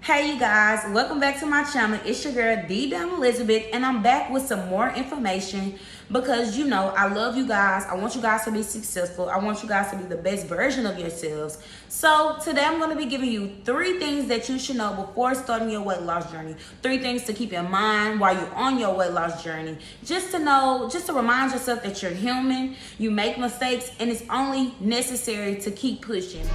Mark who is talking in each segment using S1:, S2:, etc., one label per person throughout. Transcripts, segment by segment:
S1: Hey you guys, welcome back to my channel. It's your girl D Damn Elizabeth, and I'm back with some more information because you know I love you guys. I want you guys to be successful. I want you guys to be the best version of yourselves. So today I'm going to be giving you 3 things that you should know before starting your weight loss journey. 3 things to keep in mind while you're on your weight loss journey. Just to remind yourself that you're human, you make mistakes, and it's only necessary to keep pushing.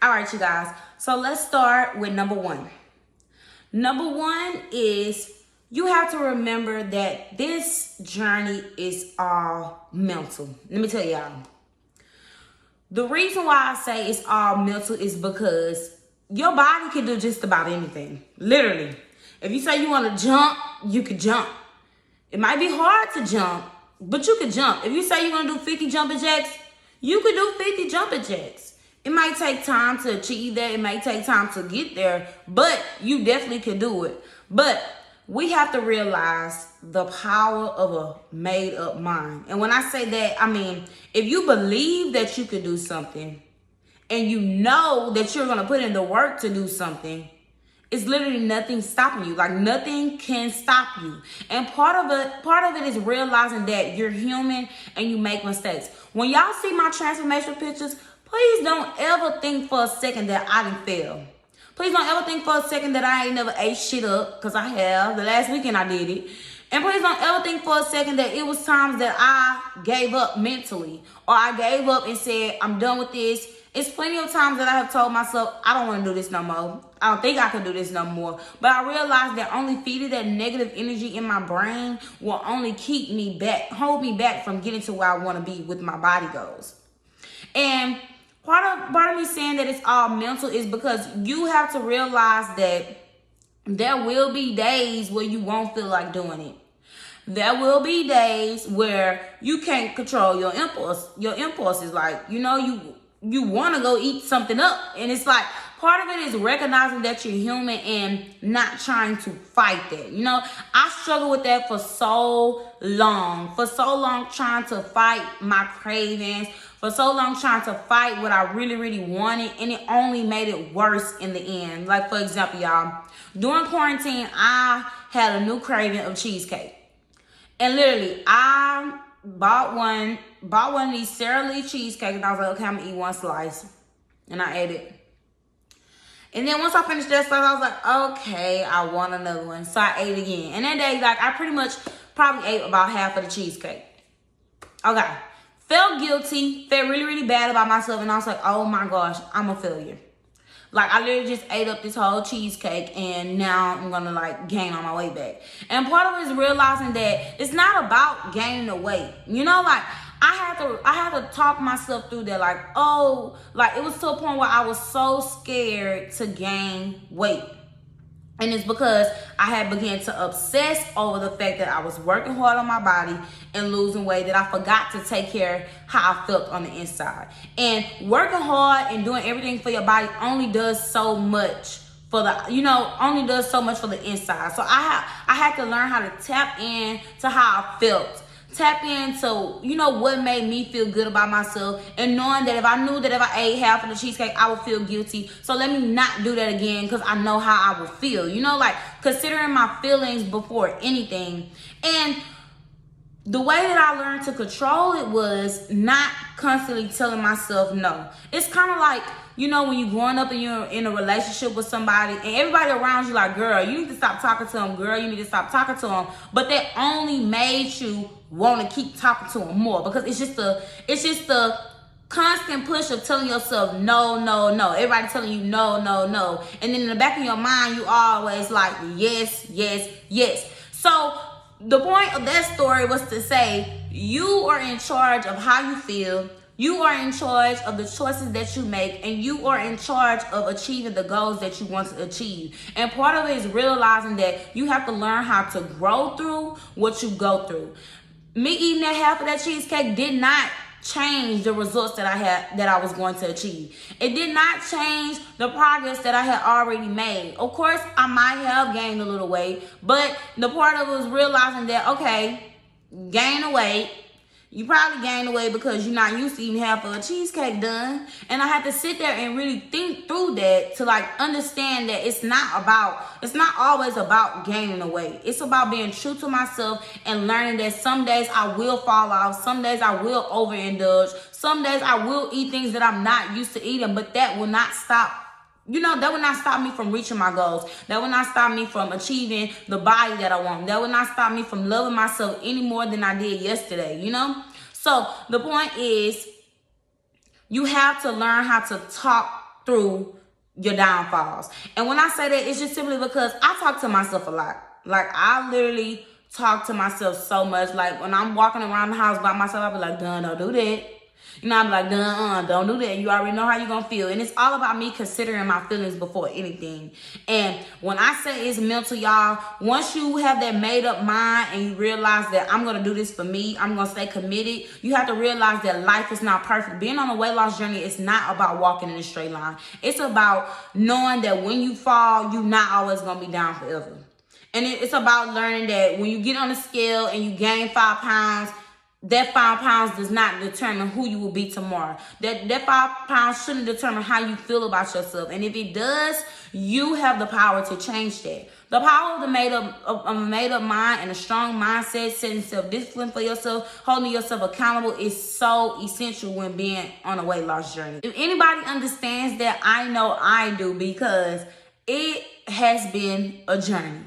S1: All right, you guys. So let's start with number 1. Number 1 is you have to remember that this journey is all mental. Let me tell y'all. The reason why I say it's all mental is because your body can do just about anything. Literally. If you say you want to jump, you could jump. It might be hard to jump, but you could jump. If you say you're going to do 50 jumping jacks, you could do 50 jumping jacks. It might take time to achieve that. It might take time to get there, but you definitely can do it. But we have to realize the power of a made-up mind. And when I say that, I mean, if you believe that you could do something and you know that you're going to put in the work to do something, it's literally nothing stopping you. Like nothing can stop you. And part of it is realizing that you're human and you make mistakes. When y'all see my transformation pictures, please don't ever think for a second that I didn't fail. Please don't ever think for a second that I ain't never ate shit up, because I have. The last weekend I did it. And please don't ever think for a second that it was times that I gave up mentally, or I gave up and said, I'm done with this. It's plenty of times that I have told myself, I don't want to do this no more. I don't think I can do this no more. But I realized that only feeding that negative energy in my brain will only keep me back, hold me back from getting to where I want to be with my body goals. And part of me saying that it's all mental is because you have to realize that there will be days where you won't feel like doing it. There will be days where you can't control your impulses. Like, you know, you want to go eat something up. And it's like, part of it is recognizing that you're human and not trying to fight that. You know, I struggled with that for so long. Trying to fight my cravings. For so long trying to fight what I really, really wanted. And it only made it worse in the end. Like, for example, y'all, during quarantine, I had a new craving of cheesecake. And literally, I bought one of these Sara Lee cheesecakes. And I was like, okay, I'm going to eat one slice. And I ate it. And then once I finished that slice, I was like, okay, I want another one. So I ate again. And that day, like, I pretty much probably ate about half of the cheesecake. Okay. Felt guilty, felt really, really bad about myself, and I was like, oh my gosh, I'm a failure. Like, I literally just ate up this whole cheesecake, and now I'm gonna, like, gain on my weight back. And part of it is realizing that it's not about gaining the weight. You know, like, I had to talk myself through that, like, oh, like, it was to a point where I was so scared to gain weight. And it's because I had begun to obsess over the fact that I was working hard on my body and losing weight, that I forgot to take care of how I felt on the inside. And working hard and doing everything for your body only does so much for only does so much for the inside. So I had to learn how to tap in to how I felt. Tap into, you know, what made me feel good about myself, and knowing that if I knew that if I ate half of the cheesecake, I would feel guilty. So let me not do that again, because I know how I would feel. You know, like, considering my feelings before anything. And the way that I learned to control it was not constantly telling myself no. It's kind of like, you know, when you're growing up and you're in a relationship with somebody and everybody around you like, girl, you need to stop talking to them. Girl, you need to stop talking to them. But that only made you want to keep talking to them more, because it's just the constant push of telling yourself no, no, no. Everybody telling you no, no, no. And then in the back of your mind, you always like, yes, yes, yes. So the point of that story was to say you are in charge of how you feel. You are in charge of the choices that you make, and you are in charge of achieving the goals that you want to achieve. And part of it is realizing that you have to learn how to grow through what you go through. Me eating that half of that cheesecake did not change the results that I was going to achieve. It did not change the progress that I had already made. Of course, I might have gained a little weight, but the part of it was realizing that, okay, gain the weight. You probably gained away because you're not used to eating half of a cheesecake done. And I had to sit there and really think through that to like understand that it's not always about gaining away. It's about being true to myself and learning that some days I will fall off. Some days I will overindulge. Some days I will eat things that I'm not used to eating, but that will not stop. That will not stop me from reaching my goals. That will not stop me from achieving the body that I want. That will not stop me from loving myself any more than I did yesterday, So the point is, you have to learn how to talk through your downfalls. And when I say that, it's just simply because I talk to myself a lot. Like, I literally talk to myself so much. Like, when I'm walking around the house by myself, I'll be like, don't do that. I'm like, don't do that. You already know how you're going to feel. And it's all about me considering my feelings before anything. And when I say it's mental, y'all, once you have that made up mind and you realize that I'm going to do this for me, I'm going to stay committed, you have to realize that life is not perfect. Being on a weight loss journey is not about walking in a straight line. It's about knowing that when you fall, you're not always going to be down forever. And it's about learning that when you get on the scale and you gain 5 pounds, that 5 pounds does not determine who you will be tomorrow. That 5 pounds shouldn't determine how you feel about yourself. And if it does, you have the power to change that. The power of a made up mind and a strong mindset, setting self-discipline for yourself, holding yourself accountable is so essential when being on a weight loss journey. If anybody understands that, I know I do, because it has been a journey.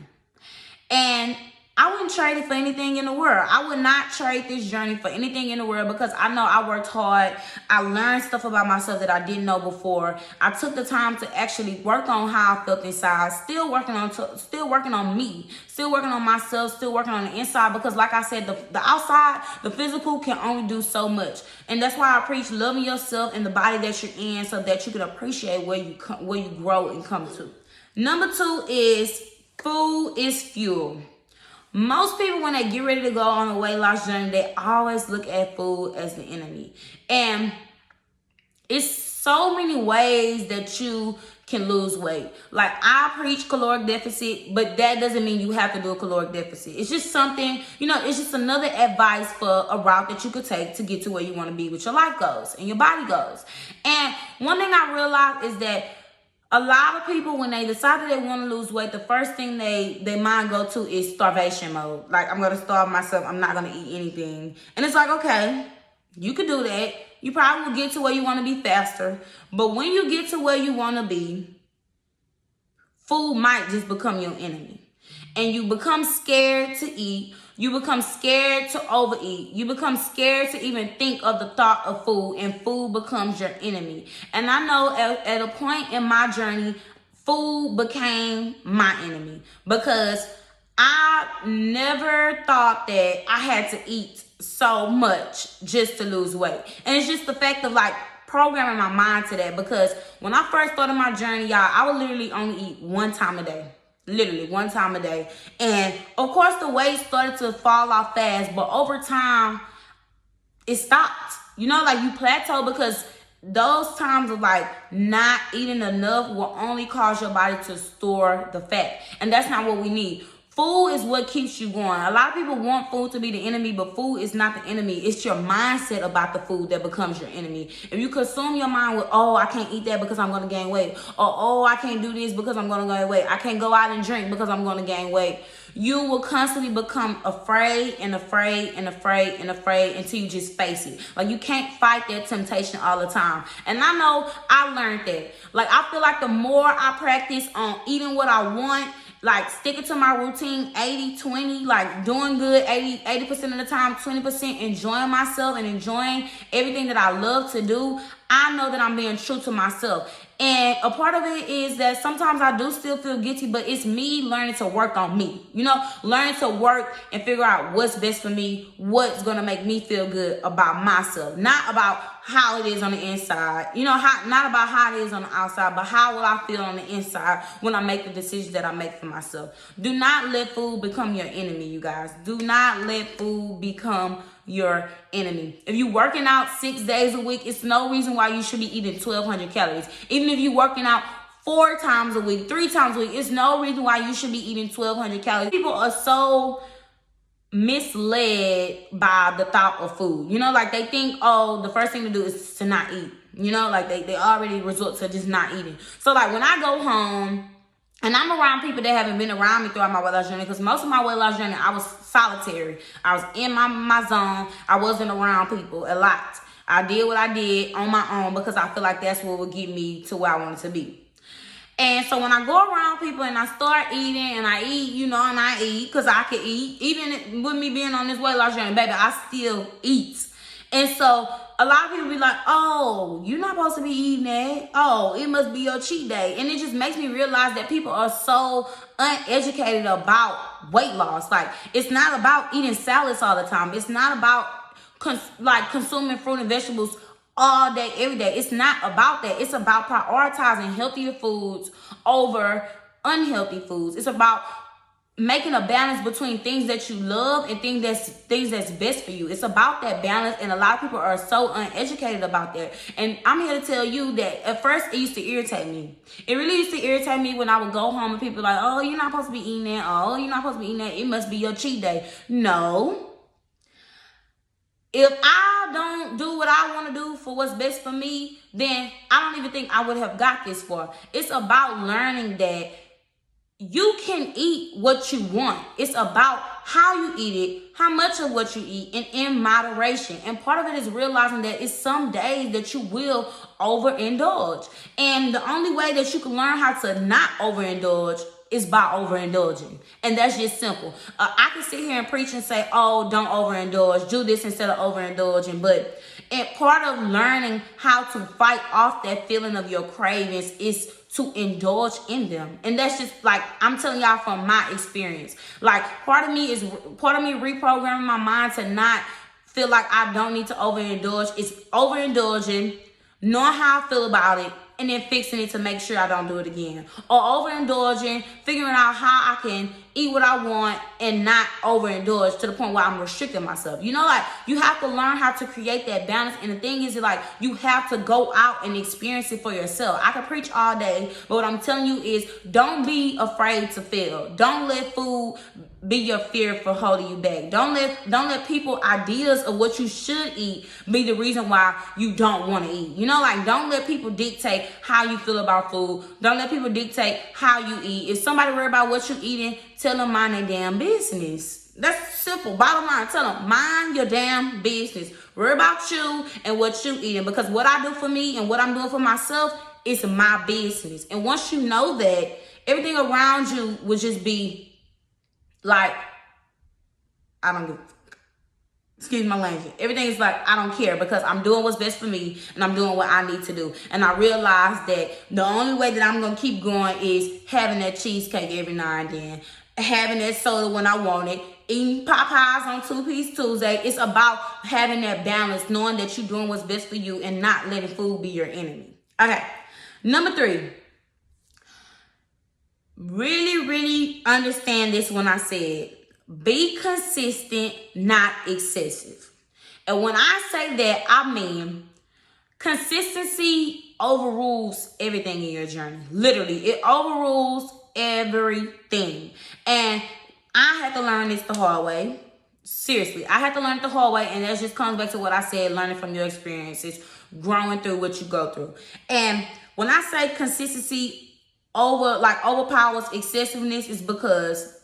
S1: And I wouldn't trade it for anything in the world. I would not trade this journey for anything in the world, because I know I worked hard. I learned stuff about myself that I didn't know before. I took the time to actually work on how I felt inside. Still working on me. Still working on myself. Still working on the inside, because like I said, the outside, the physical can only do so much. And that's why I preach loving yourself and the body that you're in, so that you can appreciate where you grow and come to. Number 2 is food is fuel. Most people, when they get ready to go on a weight loss journey, they always look at food as the enemy. And it's so many ways that you can lose weight. Like, I preach caloric deficit, but that doesn't mean you have to do a caloric deficit. It's just something, it's just another advice for a route that you could take to get to where you want to be with your life goals and your body goals. And one thing I realized is that a lot of people, when they decide that they want to lose weight, the first thing they mind go to is starvation mode. Like, I'm going to starve myself. I'm not going to eat anything. And it's like, okay, you could do that. You probably will get to where you want to be faster. But when you get to where you want to be, food might just become your enemy. And you become scared to eat. You become scared to overeat. You become scared to even think of the thought of food, and food becomes your enemy. And I know at a point in my journey, food became my enemy, because I never thought that I had to eat so much just to lose weight. And it's just the fact of like programming my mind to that, because when I first started my journey, y'all, I would literally only eat 1 time a day. Literally 1 time a day. And of course the weight started to fall off fast, but over time it stopped. Like, you plateau, because those times of like not eating enough will only cause your body to store the fat. And that's not what we need. Food is what keeps you going. A lot of people want food to be the enemy, but food is not the enemy. It's your mindset about the food that becomes your enemy. If you consume your mind with, oh, I can't eat that because I'm going to gain weight. Or, oh, I can't do this because I'm going to gain weight. I can't go out and drink because I'm going to gain weight. You will constantly become afraid until you just face it. Like, you can't fight that temptation all the time. And I know I learned that. Like, I feel like the more I practice on eating what I want, like sticking to my routine 80-20, like doing good 80% of the time, 20% enjoying myself and enjoying everything that I love to do, I know that I'm being true to myself. And a part of it is that sometimes I do still feel guilty, but it's me learning to work on me, learning to work and figure out what's best for me, what's going to make me feel good about myself, not about how it is on the inside, not about how it is on the outside, but how will I feel on the inside when I make the decisions that I make for myself. Do not let food become your enemy, you guys. Do not let food become your enemy. If you're working out 6 days a week, it's no reason why you should be eating 1,200 calories. Even if you're working out 4 times a week, 3 times a week, it's no reason why you should be eating 1,200 calories. People are so misled by the thought of food. Like they think, oh, the first thing to do is to not eat. Like they already resort to just not eating. So like when I go home, and I'm around people that haven't been around me throughout my weight loss journey, because most of my weight loss journey, I was solitary. I was in my zone. I wasn't around people a lot. I did what I did on my own because I feel like that's what would get me to where I wanted to be. And so when I go around people and I start eating and I eat, and I eat because I can eat, even with me being on this weight loss journey, baby, I still eat. And so a lot of people be like, oh, you're not supposed to be eating that. Oh, it must be your cheat day. And it just makes me realize that people are so uneducated about weight loss. Like, it's not about eating salads all the time. It's not about consuming fruit and vegetables all day, every day. It's not about that. It's about prioritizing healthier foods over unhealthy foods. It's about making a balance between things that you love and things that's best for you. It's about that balance, and a lot of people are so uneducated about that. And I'm here to tell you that at first it used to irritate me. It really used to irritate me when I would go home and people like, oh, you're not supposed to be eating that. Oh, you're not supposed to be eating that. It must be your cheat day. No. If I don't do what I want to do for what's best for me, then I don't even think I would have got this far. It's about learning that you can eat what you want. It's about how you eat it, how much of what you eat, and in moderation. And part of it is realizing that it's some days that you will overindulge. And the only way that you can learn how to not overindulge is by overindulging. And that's just simple. I can sit here and preach and say, oh, don't overindulge. Do this instead of overindulging. But part of learning how to fight off that feeling of your cravings is to indulge in them. And that's just like, I'm telling y'all from my experience. Like, part of me reprogramming my mind to not feel like I don't need to overindulge. It's overindulging, knowing how I feel about it, and then fixing it to make sure I don't do it again. Or overindulging, figuring out how I can eat what I want and not overindulge to the point where I'm restricting myself. You have to learn how to create that balance. And the thing is, like, you have to go out and experience it for yourself. I can preach all day, but what I'm telling you is don't be afraid to fail. Don't let food be your fear for holding you back. Don't let people ideas of what you should eat be the reason why you don't want to eat. Don't let people dictate how you feel about food. Don't let people dictate how you eat. If somebody worry about what you're eating, tell them mind their damn business. That's simple. Bottom line, tell them mind your damn business. Worry about you and what you eating, because what I do for me and what I'm doing for myself is my business. And once you know that, everything around you will just be like, I don't give, excuse my language. Everything is like, I don't care, because I'm doing what's best for me and I'm doing what I need to do. And I realize that the only way that I'm going to keep going is having that cheesecake every now and then, having that soda when I want it, eating Popeyes on 2-Piece Tuesday. It's about having that balance, knowing that you're doing what's best for you and not letting food be your enemy. Okay. Number 3. Really, really understand this when I said, be consistent, not excessive. And when I say that, I mean consistency overrules everything in your journey. Literally, it overrules everything. And I had to learn this the hard way. Seriously, I had to learn it the hard way. And that just comes back to what I said, learning from your experiences, growing through what you go through. And when I say consistency overpowers excessiveness, is because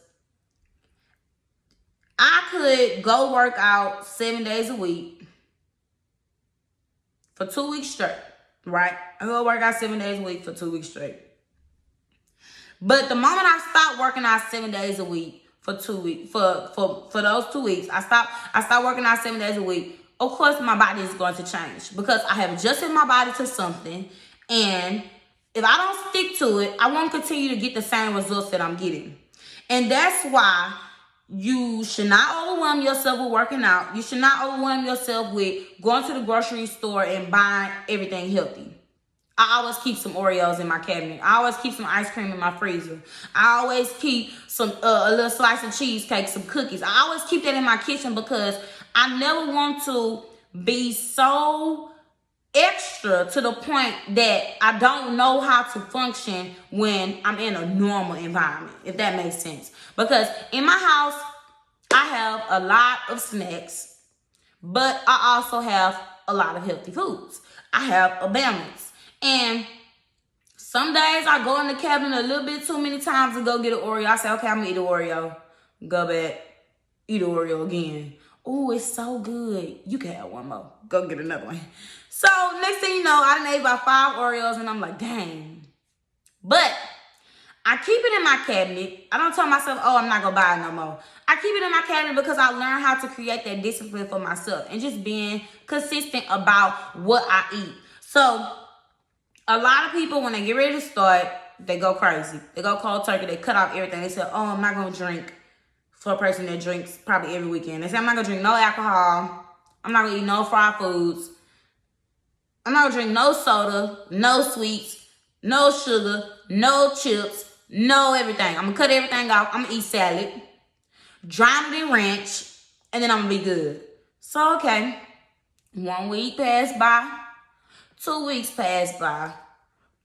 S1: I could go work out 7 days a week for 2 weeks straight, right? I go work out 7 days a week for 2 weeks straight. But the moment I stopped working out 7 days a week for 2 weeks, for those 2 weeks, I stopped working out 7 days a week. Of course, my body is going to change because I have adjusted my body to something, and if I don't stick to it, I won't continue to get the same results that I'm getting. And that's why you should not overwhelm yourself with working out. You should not overwhelm yourself with going to the grocery store and buying everything healthy. I always keep some Oreos in my cabinet. I always keep some ice cream in my freezer. I always keep some a little slice of cheesecake, some cookies. I always keep that in my kitchen because I never want to be so extra to the point that I don't know how to function when I'm in a normal environment, if that makes sense. Because in my house, I have a lot of snacks, but I also have a lot of healthy foods. I have a balance. And some days I go in the cabinet a little bit too many times to go get an Oreo. I say, okay, I'm gonna eat an Oreo. Go back, eat an Oreo again. Oh, it's so good. You can have one more. Go get another one. So next thing you know, I done ate about 5 Oreos and I'm like, dang. But I keep it in my cabinet. I don't tell myself, oh, I'm not gonna buy it no more. I keep it in my cabinet because I learned how to create that discipline for myself and just being consistent about what I eat. So a lot of people, when they get ready to start, they go crazy. They go cold turkey. They cut off everything. They say, oh, I'm not gonna drink. For a person that drinks probably every weekend. They say, I'm not gonna drink no alcohol. I'm not gonna eat no fried foods. I'm not gonna drink no soda, no sweets, no sugar, no chips, no everything. I'm gonna cut everything off. I'm gonna eat salad, drown it in ranch, and then I'm gonna be good. So, okay, 1 week passed by, 2 weeks passed by,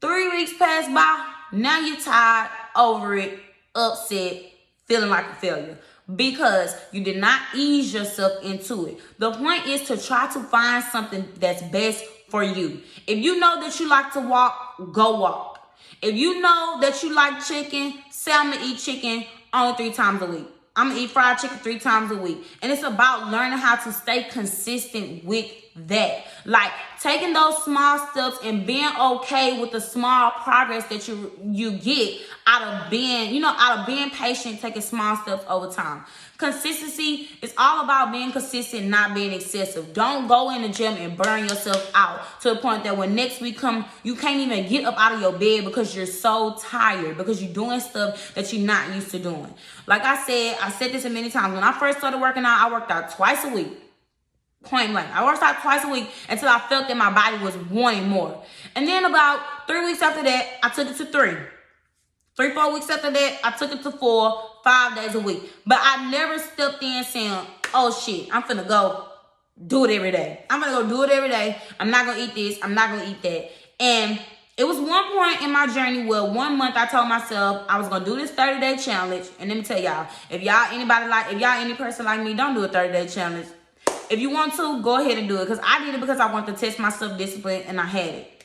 S1: 3 weeks passed by. Now you're tired, over it, upset, feeling like a failure because you did not ease yourself into it. The point is to try to find something that's best for you. If you know that you like to walk, go walk. If you know that you like chicken, say I'm gonna eat chicken only 3 times a week. I'm gonna eat fried chicken 3 times a week. And it's about learning how to stay consistent with that. Like taking those small steps and being okay with the small progress that you get out of being patient, taking small steps over time. Consistency is all about being consistent, not being excessive. Don't go in the gym and burn yourself out to the point that when next week come, you can't even get up out of your bed because you're so tired, because you're doing stuff that you're not used to doing. Like I said this many times. When I first started working out, I worked out twice a week. Point blank. I worked out twice a week until I felt that my body was wanting more. And then about 3 weeks after that, I took it to 3. 3-4 weeks after that, I took it to 4, 5 days a week. But I never stepped in saying, oh shit, I'm finna go do it every day. I'm gonna go do it every day. I'm not gonna eat this. I'm not gonna eat that. And it was one point in my journey where 1 month I told myself I was gonna do this 30-day challenge. And let me tell y'all, if y'all any person like me, don't do a 30-day challenge. If you want to, go ahead and do it. Because I did it because I wanted to test my self-discipline and I had it.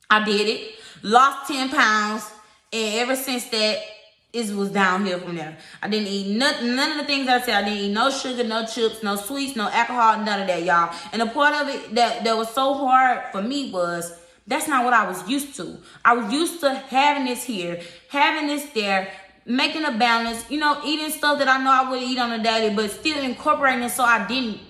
S1: I did it. Lost 10 pounds. And ever since that, it was downhill from there. I didn't eat none of the things I said. I didn't eat no sugar, no chips, no sweets, no alcohol, none of that, y'all. And the part of it that was so hard for me was that's not what I was used to. I was used to having this here, having this there, making a balance, eating stuff that I know I would eat on a daily, but still incorporating it so I didn't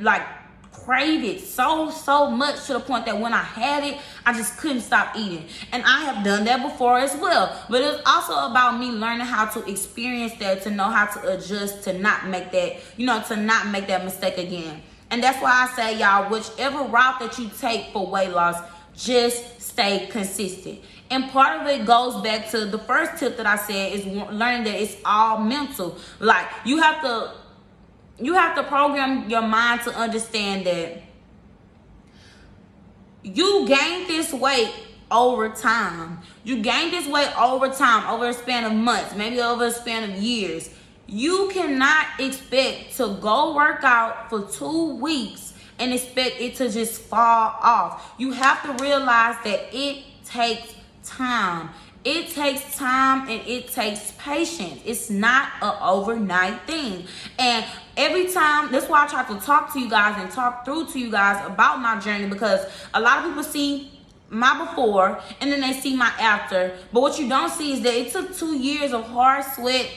S1: crave it so much to the point that when I had it, I just couldn't stop eating. And I have done that before as well. But it's also about me learning how to experience that, to know how to adjust, to not make that mistake again. And that's why I say, y'all, whichever route that you take for weight loss, just stay consistent. And part of it goes back to the first tip that I said is learning that it's all mental. Like you have to program your mind to understand that you gain this weight over time. You gain this weight over time, over a span of months, maybe over a span of years. You cannot expect to go work out for 2 weeks and expect it to just fall off. You have to realize that it takes time. It takes time and it takes patience. It's not an overnight thing. And every time, that's why I try to talk to you guys and talk through to you guys about my journey, because a lot of people see my before and then they see my after. But what you don't see is that it took 2 years of hard sweat,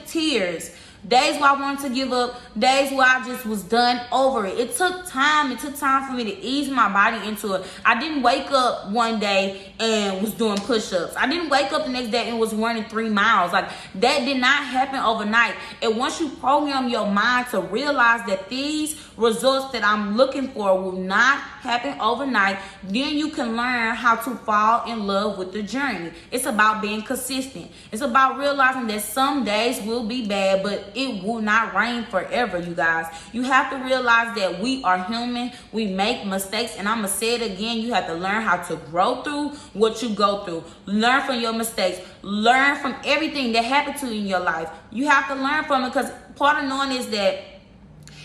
S1: tears, days where I wanted to give up, days where I just was done over it. It took time. It took time for me to ease my body into it. I didn't wake up one day and was doing push-ups. I didn't wake up the next day and was running 3 miles. Like, that did not happen overnight. And once you program your mind to realize that these results that I'm looking for will not happen overnight, then you can learn how to fall in love with the journey. It's about being consistent. It's about realizing that some days will be bad, but it will not rain forever, you guys. You have to realize that we are human. We make mistakes, and I'm going to say it again. You have to learn how to grow through what you go through. Learn from your mistakes. Learn from everything that happened to you in your life. You have to learn from it, because part of knowing is that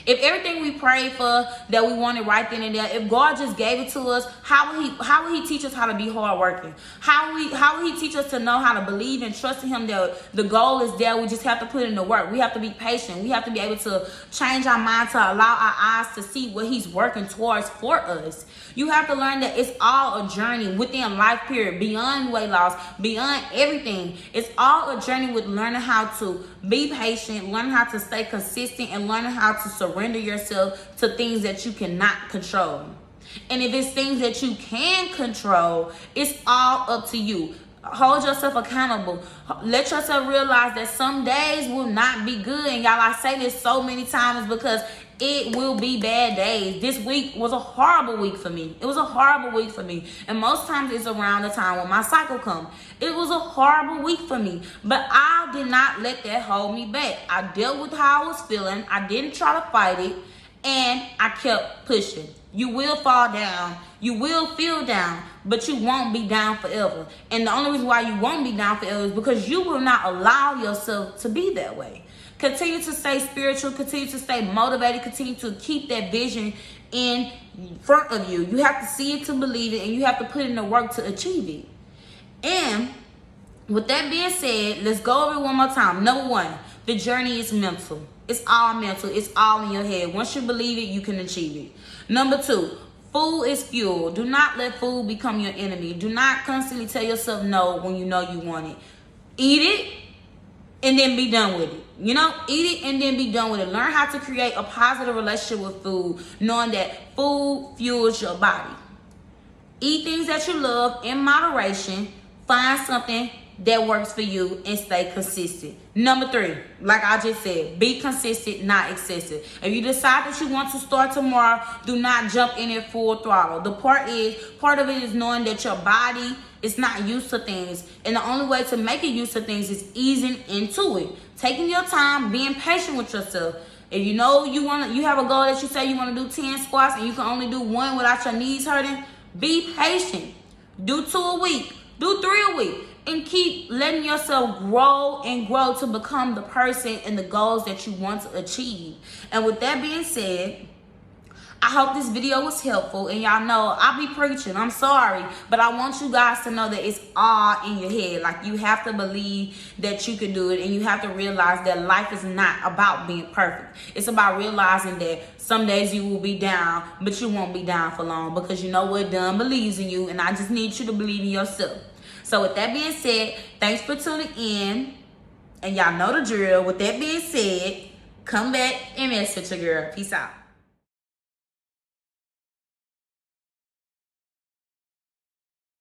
S1: if everything we prayed for that we wanted right then and there, if God just gave it to us, how will he teach us how to be hardworking? How will he teach us to know how to believe and trust in him that the goal is there? We just have to put in the work. We have to be patient. We have to be able to change our mind to allow our eyes to see what he's working towards for us. You have to learn that it's all a journey within life period, beyond weight loss, beyond everything. It's all a journey with learning how to be patient, learning how to stay consistent, and learning how to surrender yourself to things that you cannot control. And if it's things that you can control, it's all up to you. Hold yourself accountable. Let yourself realize that some days will not be good. And y'all, I say this so many times because it will be bad days. This week was a horrible week for me. It was a horrible week for me. And most times it's around the time when my cycle comes. It was a horrible week for me. But I did not let that hold me back. I dealt with how I was feeling. I didn't try to fight it. And I kept pushing. You will fall down. You will feel down, but you won't be down forever. And the only reason why you won't be down forever is because you will not allow yourself to be that way. Continue to stay spiritual. Continue to stay motivated. Continue to keep that vision in front of you. You have to see it to believe it, and you have to put in the work to achieve it. And with that being said, let's go over it one more time. Number one, the journey is mental. It's all mental. It's all in your head. Once you believe it, you can achieve it. Number two, food is fuel. Do not let food become your enemy. Do not constantly tell yourself no when you know you want it. Eat it and then be done with it. You know, eat it and then be done with it. Learn how to create a positive relationship with food, knowing that food fuels your body. Eat things that you love in moderation. Find something that works for you and stay consistent. Number three, like I just said, be consistent, not excessive. If you decide that you want to start tomorrow, do not jump in at full throttle. The part of it is knowing that your body is not used to things, and the only way to make it used to things is easing into it. Taking your time, being patient with yourself. If you know you have a goal that you say you want to do 10 squats and you can only do 1 without your knees hurting, be patient. Do 2 a week, do 3 a week. And keep letting yourself grow and grow to become the person and the goals that you want to achieve. And with that being said, I hope this video was helpful. And y'all know I be preaching. I'm sorry. But I want you guys to know that it's all in your head. Like, you have to believe that you can do it. And you have to realize that life is not about being perfect. It's about realizing that some days you will be down, but you won't be down for long. Because you know what? Done believes in you. And I just need you to believe in yourself. So with that being said, thanks for tuning in. And y'all know the drill. With that being said, come back and mess with your girl. Peace out.